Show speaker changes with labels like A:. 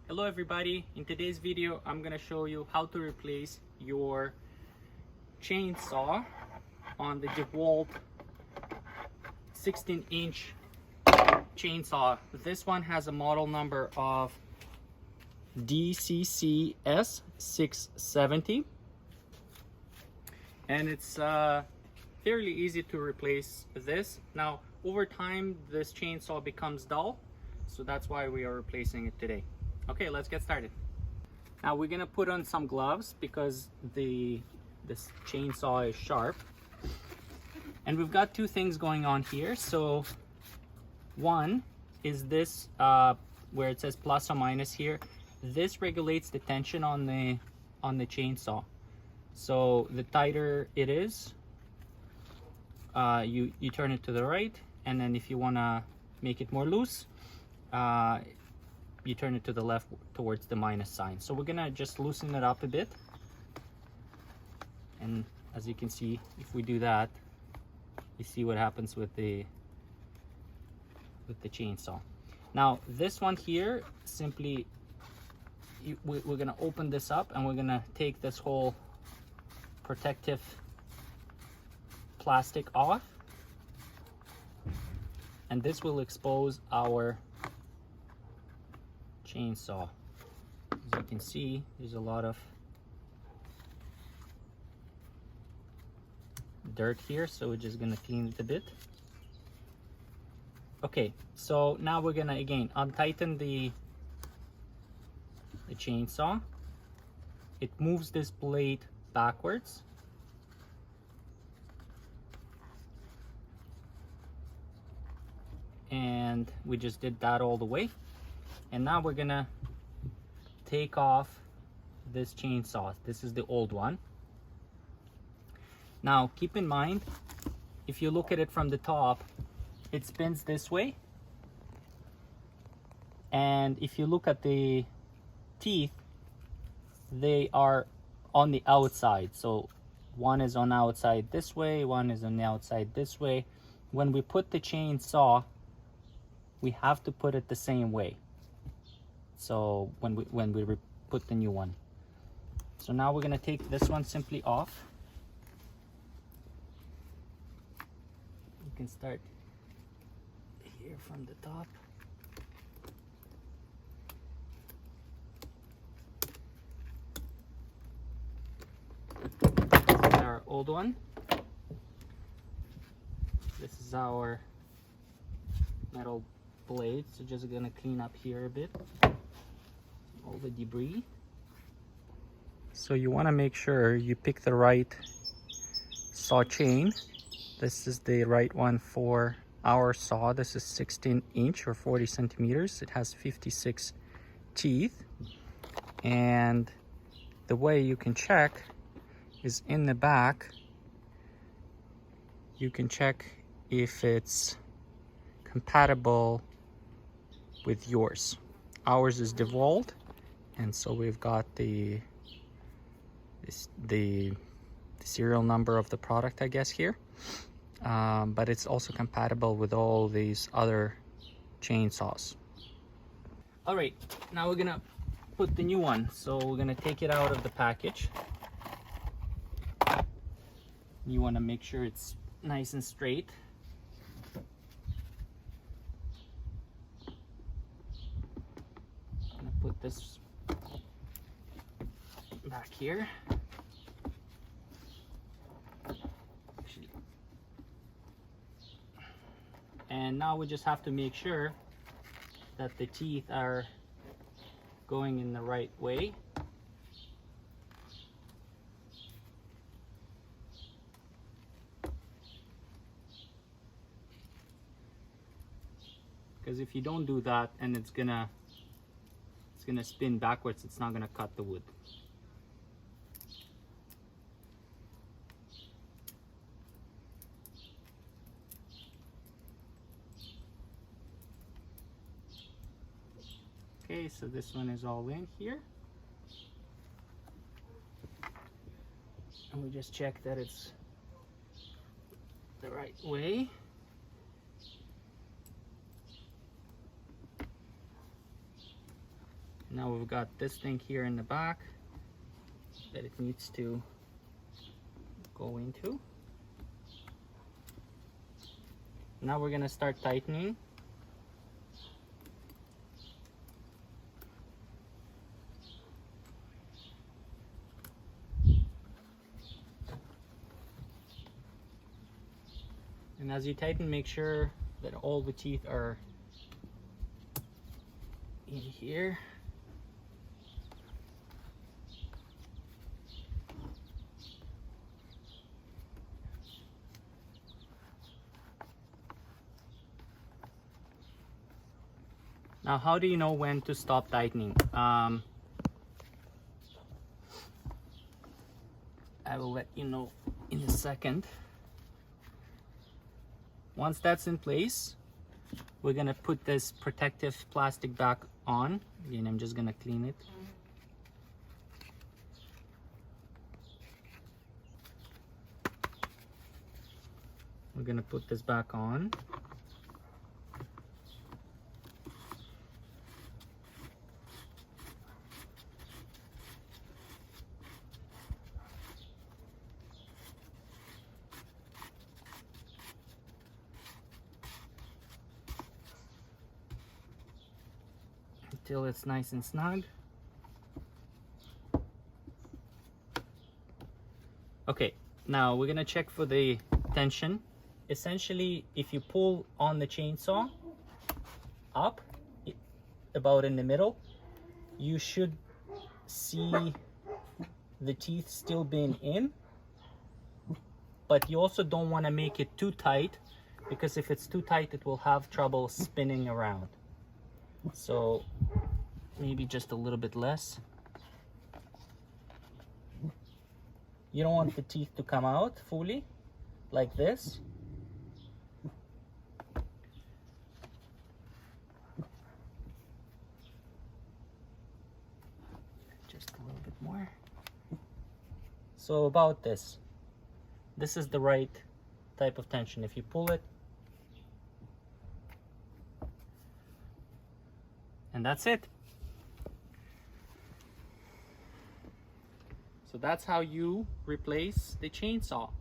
A: Hello everybody, in today's video I'm gonna show you how to replace your chainsaw on the DeWalt 16-inch chainsaw. This one has a model number of DCCS 670 and it's fairly easy to replace this. Now over time this chainsaw becomes dull, so that's why we are replacing it today. Okay, let's get started. Now we're gonna put on some gloves because this chainsaw is sharp. And we've got two things going on here. So one is this where it says plus or minus here. This regulates the tension on the chainsaw. So the tighter it is, you turn it to the right, and then if you wanna make it more loose, you turn it to the left towards the minus sign. So we're gonna just loosen it up a bit, and as you can see, if we do that, you see what happens with the chainsaw. Now this one here, simply we're gonna open this up and we're gonna take this whole protective plastic off, and this will expose our chainsaw. As you can see, there's a lot of dirt here, so we're just gonna clean it a bit. Okay, so now we're gonna again untighten the chainsaw. It moves this blade backwards, and we just did that all the way. And now we're gonna take off this chainsaw. This is the old one. Now keep in mind, if you look at it from the top, it spins this way. And if you look at the teeth, they are on the outside. So one is on the outside this way, one is on the outside this way. When we put the chainsaw, we have to put it the same way. So when we put the new one. So now we're gonna take this one simply off. You can start here from the top. This is our old one. This is our metal blade. So just gonna clean up here a bit. All the debris. So you want to make sure you pick the right saw chain. This is the right one for our saw. This is 16-inch or 40 centimeters. It has 56 teeth, and the way you can check is in the back. You can check if it's compatible with yours. Ours is DeWalt, and so we've got the serial number of the product, I guess, here. But it's also compatible with all these other chainsaws. All right, now we're gonna put the new one. So we're gonna take it out of the package. You wanna make sure it's nice and straight. I'm gonna put this back here. And now we just have to make sure that the teeth are going in the right way. Because if you don't do that, and it's gonna spin backwards, it's not gonna cut the wood. Okay, so this one is all in here. And we just check that it's the right way. Now we've got this thing here in the back that it needs to go into. Now we're gonna start tightening. And as you tighten, make sure that all the teeth are in here. Now, how do you know when to stop tightening? I will let you know in a second. Once that's in place, we're gonna put this protective plastic back on. Again, I'm just gonna clean it. We're gonna put this back on. Until it's nice and snug. Okay, now we're gonna check for the tension. Essentially, if you pull on the chainsaw up about in the middle, you should see the teeth still being in, but you also don't want to make it too tight, because if it's too tight it will have trouble spinning around. So maybe just a little bit less. You don't want the teeth to come out fully like this. Just a little bit more. So about this. This is the right type of tension. If you pull it, and that's it. So that's how you replace the chainsaw.